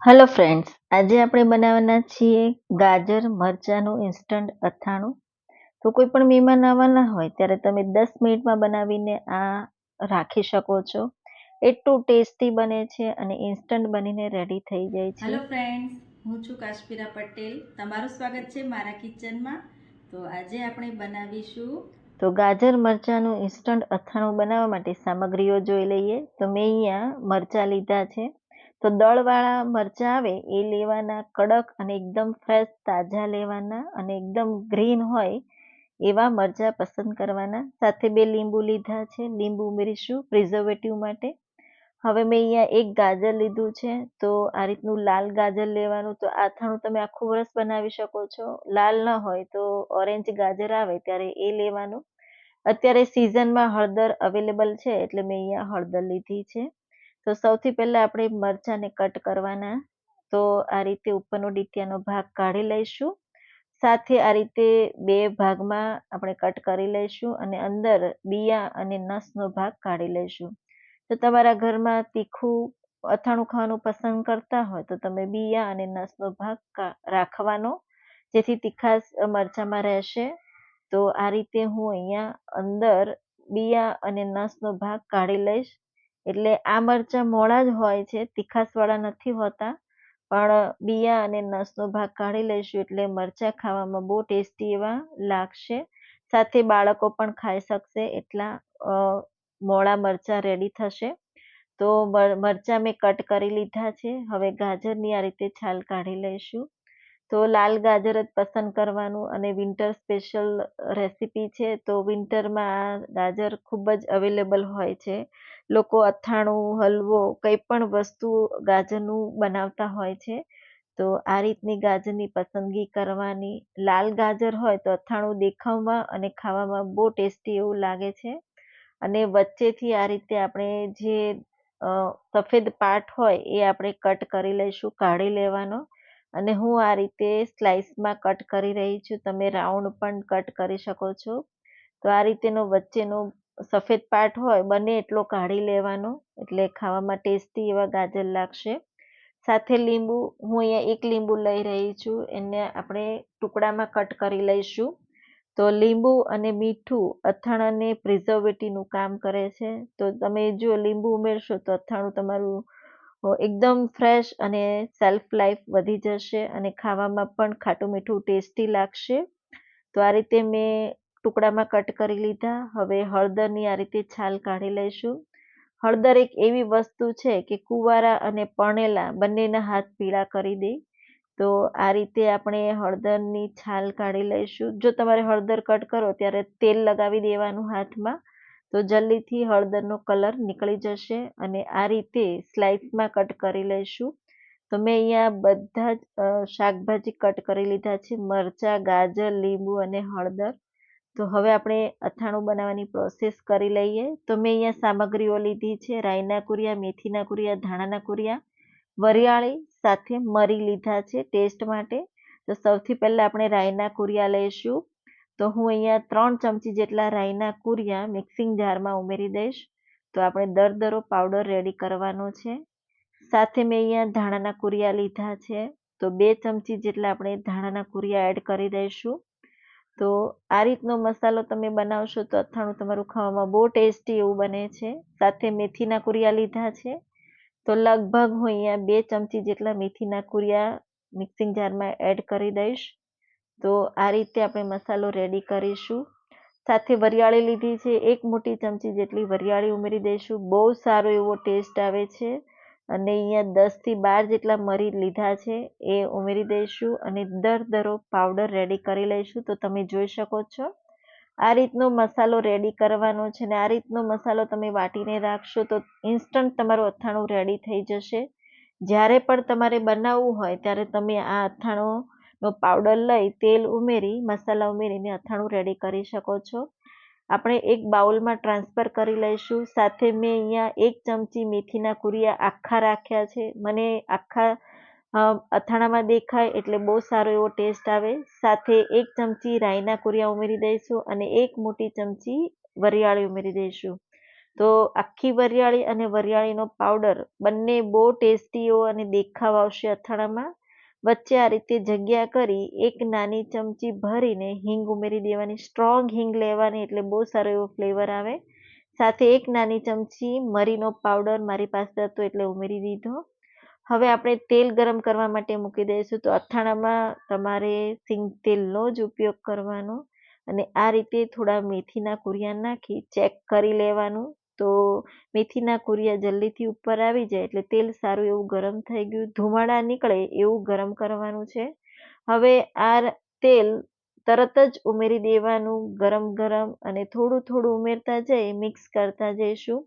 Hello friends, આજે આપણે બનાવવાના છીએ ગાજર મરચાંનું ઇન્સ્ટન્ટ અથાણું. તો કોઈ પણ મહેમાન આવવાના હોય ત્યારે તમે 10 મિનિટમાં બનાવીને આ રાખી શકો છો. એટલું ટેસ્ટી બને છે અને ઇન્સ્ટન્ટ બનીને રેડી થઈ જાય છે. હેલો ફ્રેન્ડ્સ, હું છું કાશ્મીરા પટેલ. તમારું સ્વાગત છે મારા કિચનમાં. તો આજે આપણે બનાવીશું તો ગાજર મરચાંનું ઇન્સ્ટન્ટ અથાણું બનાવવા માટે સામગ્રીઓ જોઈ લઈએ. તો મેં અહીંયા મરચાં લીધા છે. તો દળવાળા મરચાં આવે એ લેવાના, કડક અને એકદમ ફ્રેશ તાજા લેવાના અને એકદમ ગ્રીન હોય એવા મરચાં પસંદ કરવાના. સાથે 2 લીંબુ લીધા છે. લીંબુ ઉમેરીશું પ્રિઝર્વેટિવ માટે. હવે મેં અહીંયા એક ગાજર લીધું છે. તો આ રીતનું લાલ ગાજર લેવાનું. તો અથાણું તમે આખું વર્ષ બનાવી શકો છો. લાલ ન હોય તો ઓરેન્જ ગાજર આવે ત્યારે એ લેવાનું. અત્યારે સિઝનમાં હળદર અવેલેબલ છે એટલે મેં અહીંયા હળદર લીધી છે. તો સૌથી પહેલા આપણે મરચાંને કટ કરવાના. તો આ રીતે ઉપરનો ડીટીયાનો ભાગ કાઢી લઈશું. સાથે આ રીતે 2 ભાગમાં આપણે કટ કરી લઈશું અને અંદર બિયા અને નસનો ભાગ કાઢી લઈશું. તો તમારા ઘરમાં તીખું અથાણું ખાવાનું પસંદ કરતા હોય તો તમે બિયા અને નસનો ભાગ રાખવાનો, જેથી તીખાશ મરચાંમાં રહેશે. તો આ રીતે હું અહીંયા અંદર બિયા અને નસનો ભાગ કાઢી લઈશ. એટલે આ મરચાં મોળા જ હોય છે, તીખાશવાળા નથી હોતા. પણ બિયા અને નસનો ભાગ કાઢી લઈશું એટલે મરચાં ખાવામાં બહુ ટેસ્ટી એવા લાગશે. સાથે બાળકો પણ ખાઈ શકશે એટલા મોળા મરચાં રેડી થશે. તો મરચાં મેં કટ કરી લીધા છે. હવે ગાજરની આ રીતે છાલ કાઢી લઈશું. તો લાલ ગાજર જ પસંદ કરવાનું અને વિન્ટર સ્પેશિયલ રેસીપી છે. તો વિન્ટરમાં આ ગાજર ખૂબ જ અવેલેબલ હોય છે. લોકો અથાણું, હલવો કંઈ પણ વસ્તુ ગાજરનું બનાવતા હોય છે. તો આ રીતની ગાજરની પસંદગી કરવાની. લાલ ગાજર હોય તો અથાણું દેખાવમાં અને ખાવામાં બહુ ટેસ્ટી એવું લાગે છે. અને વચ્ચેથી આ રીતે આપણે જે સફેદ પાર્ટ હોય એ આપણે કટ કરી લઈશું, કાઢી લેવાનો. અને હું આ રીતે સ્લાઇસમાં કટ કરી રહી છું. તમે રાઉન્ડ પણ કટ કરી શકો છો. તો આ રીતેનો વચ્ચેનો સફેદ પાર્ટ હોય બને એટલો કાઢી લેવાનો, એટલે ખાવામાં ટેસ્ટી એવા ગાજર લાગશે. સાથે લીંબુ, હું અહીંયા 1 લીંબુ લઈ રહી છું. એને આપણે ટુકડામાં કટ કરી લઈશું. તો લીંબુ અને મીઠું અથાણાને પ્રિઝર્વેટિવનું કામ કરે છે. તો તમે જો લીંબુ ઉમેરશો તો અથાણું તમારું એકદમ ફ્રેશ અને સેલ્ફ લાઈફ વધી જશે અને ખાવામાં પણ ખાટું મીઠું ટેસ્ટી લાગશે. તો આ રીતે મેં ટુકડામાં કટ કરી લીધા. હવે હળદરની આ રીતે છાલ કાઢી લઈશું. હળદર એક એવી વસ્તુ છે કે કુંવારા અને પરણેલા બંનેના હાથ પીળા કરી દે. તો આ રીતે આપણે હળદરની છાલ કાઢી લઈશું. જો તમારે હળદર કટ કરો ત્યારે તેલ લગાવી દેવાનું હાથમાં, તો જલ્દીથી હળદરનો કલર નીકળી જશે. અને આ રીતે સ્લાઇસમાં કટ કરી લઈશું. તો મેં અહીંયા બધા જ શાકભાજી કટ કરી લીધા છે: મરચાં, ગાજર, લીંબુ અને હળદર. તો હવે આપણે અથાણું બનાવવાની પ્રોસેસ કરી લઈએ. તો મેં અહીંયા સામગ્રીઓ લીધી છે: રાઈના કુરિયા, મેથીના કુરિયા, ધાણાના કુરિયા, વરિયાળી, સાથે મરી લીધા છે ટેસ્ટ માટે. તો સૌથી પહેલા આપણે રાઈના કુરિયા લઈશું. તો હું અહીંયા 3 ચમચી જેટલા રાઈના કુરિયા મિક્સિંગ જારમાં ઉમેરી દઈશ. તો આપણે દરદરો પાવડર રેડી કરવાનો છે. સાથે મેં અહીંયા ધાણાના કુરિયા લીધા છે. તો 2 ચમચી જેટલા આપણે ધાણાના કુરિયા એડ કરી દઈશું. તો આ રીતનો મસાલો તમે બનાવશો તો અથાણું તમારું ખાવામાં બહુ ટેસ્ટી એવું બને છે. સાથે મેથીના કુરિયા લીધા છે. તો લગભગ હું અહીંયા 2 ચમચી જેટલા મેથીના કુરિયા મિક્સિંગ જારમાં એડ કરી દઈશ. તો આ રીતે આપણે મસાલો રેડી કરીશું. સાથે વરિયાળી લીધી છે, 1 મોટી ચમચી જેટલી વરિયાળી ઉમેરી દઈશું. બહુ સારો એવો ટેસ્ટ આવે છે. અને અહીંયા 10 થી 12 જેટલા મરી લીધા છે, એ ઉમેરી દઈશું અને દરદરો પાવડર રેડી કરી લઈશું. તો તમે જોઈ શકો છો આ રીતનો મસાલો રેડી કરવાનો છે. અને આ રીતનો મસાલો તમે વાટીને રાખશો તો ઇન્સ્ટન્ટ તમારું અથાણું રેડી થઈ જશે. જ્યારે પણ તમારે બનાવવું હોય ત્યારે તમે આ અથાણુંનો પાવડર લઈ તેલ ઉમેરી મસાલા ઉમેરીને અથાણું રેડી કરી શકો છો. આપણે એક બાઉલમાં ટ્રાન્સફર કરી લઈશું. સાથે મેં અહીંયા 1 ચમચી મેથીના કુરિયા આખા રાખ્યા છે. મને આખા અથાણામાં દેખાય એટલે બહુ સારો એવો ટેસ્ટ આવે. સાથે 1 ચમચી રાઈના કુરિયા ઉમેરી દઈશું અને 1 મોટી ચમચી વરિયાળી ઉમેરી દઈશું. તો આખી વરિયાળી અને વરિયાળીનો પાવડર બંને બહુ ટેસ્ટીઓ અને દેખાવ આવશે અથાણામાં. વચ્ચે આ રીતે જગ્યા કરી એક નાની ચમચી ભરીને હિંગ ઉમેરી દેવાની. સ્ટ્રોંગ હિંગ લેવાની એટલે બહુ સારો એવો ફ્લેવર આવે. સાથે એક નાની ચમચી મરીનો પાવડર મારી પાસે હતો એટલે ઉમેરી દીધો. હવે આપણે તેલ ગરમ કરવા માટે મૂકી દઈશું. તો અથાણામાં તમારે સિંગ તેલનો જ ઉપયોગ કરવાનો અને આ રીતે થોડા મેથીના કુરિયા નાખી ચેક કરી લેવાનું. તો મેથીના કુરિયા જલ્દીથી ઉપર આવી જાય એટલે તેલ સારું એવું ગરમ થઈ ગયું, ધુમાડા નીકળે એવું ગરમ કરવાનું છે. હવે આ તેલ તરત જ ઉમેરી દેવાનું ગરમ ગરમ અને થોડું થોડું ઉમેરતા જઈ મિક્સ કરતા જઈશું.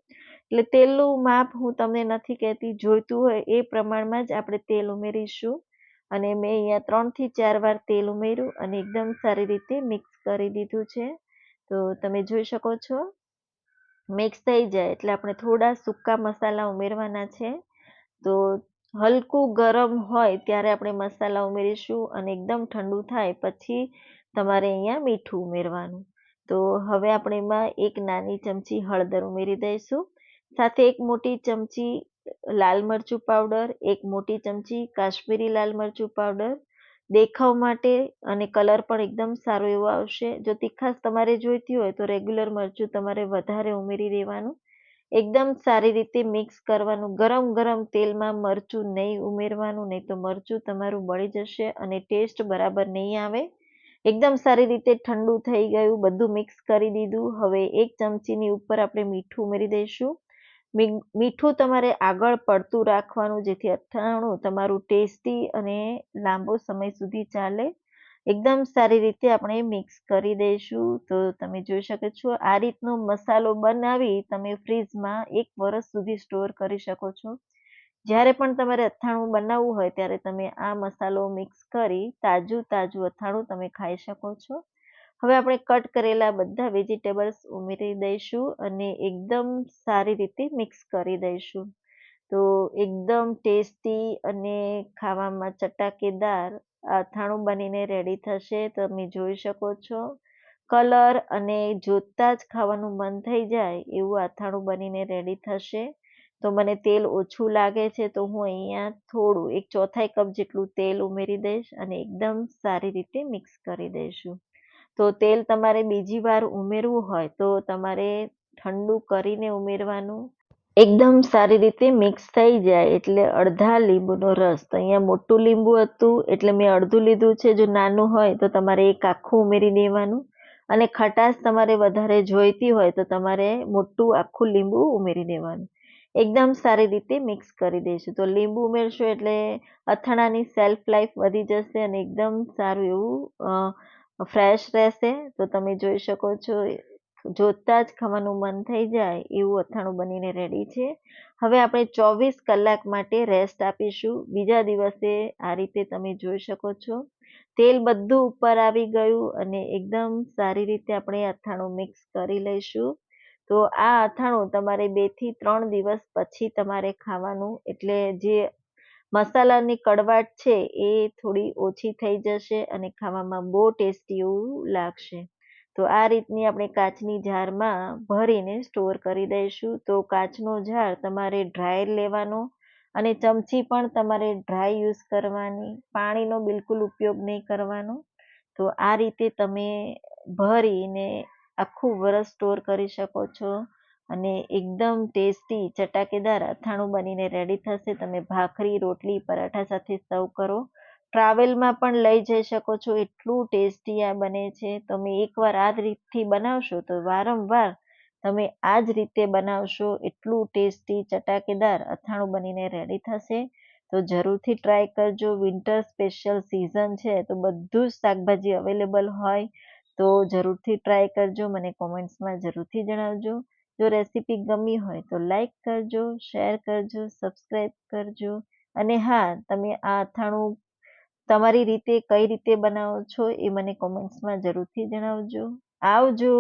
એટલે તેલનું માપ હું તમને નથી કહેતી, જોઈતું હોય એ પ્રમાણમાં જ આપણે તેલ ઉમેરીશું. અને મેં અહીંયા 3 થી 4 વાર તેલ ઉમેર્યું અને એકદમ સારી રીતે મિક્સ કરી દીધું છે. તો તમે જોઈ શકો છો મિક્સ થઈ જાય એટલે આપણે થોડા સૂકા મસાલા ઉમેરવાના છે. તો હલકું ગરમ હોય ત્યારે આપણે મસાલા ઉમેરીશું અને એકદમ ઠંડુ થાય પછી તમારે અહીંયા મીઠું ઉમેરવાનું. તો હવે આપણે એમાં એક નાની ચમચી હળદર ઉમેરી દઈશું. સાથે એક મોટી ચમચી લાલ મરચું પાવડર, એક મોટી ચમચી કાશ્મીરી લાલ મરચું પાવડર, દેખાવ માટે અને કલર પણ એકદમ સારો એવો આવશે. જો તીખાશ તમારે જોઈતી હોય તો રેગ્યુલર મરચું તમારે વધારે ઉમેરી દેવાનું. એકદમ સારી રીતે મિક્સ કરવાનું. ગરમ ગરમ તેલમાં મરચું નહીં ઉમેરવાનું, નહીં તો મરચું તમારું બળી જશે અને ટેસ્ટ બરાબર નહીં આવે. એકદમ સારી રીતે ઠંડુ થઈ ગયું, બધું મિક્સ કરી દીધું. હવે એક ચમચીની ઉપર આપણે મીઠું ઉમેરી દઈશું. મીઠું તમારે આગળ પડતું રાખવાનું જેથી અથાણું તમારું ટેસ્ટી અને લાંબો સમય સુધી ચાલે. એકદમ સારી રીતે આપણે મિક્સ કરી દઈશું. તો તમે જોઈ શકો છો આ રીતનો મસાલો બનાવી તમે ફ્રીજમાં 1 વર્ષ સુધી સ્ટોર કરી શકો છો. જ્યારે પણ તમારે અથાણું બનાવવું હોય ત્યારે તમે આ મસાલો મિક્સ કરી તાજું તાજું અથાણું તમે ખાઈ શકો છો. હવે આપણે કટ કરેલા બધા વેજીટેબલ્સ ઉમેરી દઈશું અને એકદમ સારી રીતે મિક્સ કરી દઈશું. તો એકદમ ટેસ્ટી અને ખાવામાં ચટાકેદાર અથાણું બનીને રેડી થશે. તમે જોઈ શકો છો કલર અને જોતા જ ખાવાનું મન થઈ જાય એવું અથાણું બનીને રેડી થશે. તો મને તેલ ઓછું લાગે છે તો હું અહીંયા થોડું 1/4 કપ જેટલું તેલ ઉમેરી દઈશ અને એકદમ સારી રીતે મિક્સ કરી દઈશું. તો તેલ તમારે બીજી વાર ઉમેરવું હોય તો તમારે ઠંડુ કરીને ઉમેરવાનું. એકદમ સારી રીતે મિક્સ થઈ જાય એટલે અડધા લીંબુનો રસ, તો અહીંયા મોટું લીંબુ હતું એટલે મેં અડધું લીધું છે. જો નાનું હોય તો તમારે એક આખું ઉમેરી દેવાનું અને ખટાશ તમારે વધારે જોઈતી હોય તો તમારે મોટું આખું લીંબુ ઉમેરી દેવાનું. એકદમ સારી રીતે મિક્સ કરી દઈશું. તો લીંબુ ઉમેરશો એટલે અથાણાની સેલ્ફ લાઈફ વધી જશે અને એકદમ સારું એવું ફ્રેશ રહેશે. તો તમે જોઈ શકો છો જોતા જ ખાવાનું મન થઈ જાય એવું અથાણું બનીને રેડી છે. હવે આપણે 24 કલાક માટે રેસ્ટ આપીશું. બીજા દિવસે આ રીતે તમે જોઈ શકો છો તેલ બધું ઉપર આવી ગયું અને એકદમ સારી રીતે આપણે અથાણું મિક્સ કરી લઈશું. તો આ અથાણું તમારે 2 થી 3 દિવસ પછી તમારે ખાવાનું, એટલે જે મસાલાની કડવાટ છે એ થોડી ઓછી થઈ જશે અને ખાવામાં બહુ ટેસ્ટી એવું લાગશે. તો આ રીતની આપણે કાચની જારમાં ભરીને સ્ટોર કરી દઈશું. તો કાચનો જાર તમારે ડ્રાય લેવાનો અને ચમચી પણ તમારે ડ્રાય યુઝ કરવાની, પાણીનો બિલકુલ ઉપયોગ નહીં કરવાનો. તો આ રીતે તમે ભરીને આખું વરસ સ્ટોર કરી શકો છો અને એકદમ ટેસ્ટી ચટાકેદાર અથાણું બનીને રેડી થશે. તમે ભાખરી, રોટલી, પરાઠા સાથે સર્વ કરો. ટ્રાવેલમાં પણ લઈ જઈ શકો છો, એટલું ટેસ્ટી આ બને છે. તમે એકવાર આ જ રીતથી બનાવશો તો વારંવાર તમે આ જ રીતે બનાવશો, એટલું ટેસ્ટી ચટાકેદાર અથાણું બનીને રેડી થશે. તો જરૂરથી ટ્રાય કરજો. વિન્ટર સ્પેશિયલ સિઝન છે તો બધું જ શાકભાજી અવેલેબલ હોય તો જરૂરથી ટ્રાય કરજો. મને કોમેન્ટ્સમાં જરૂરથી જણાવજો. જો રેસીપી ગમી હોય તો લાઈક કરજો, શેર કરજો, સબસ્ક્રાઈબ કરજો અને હા, તમે આ અથાણું તમારી રીતે કઈ રીતે બનાવો છો એ મને કોમેન્ટ્સમાં જરૂરથી જણાવજો. આવજો.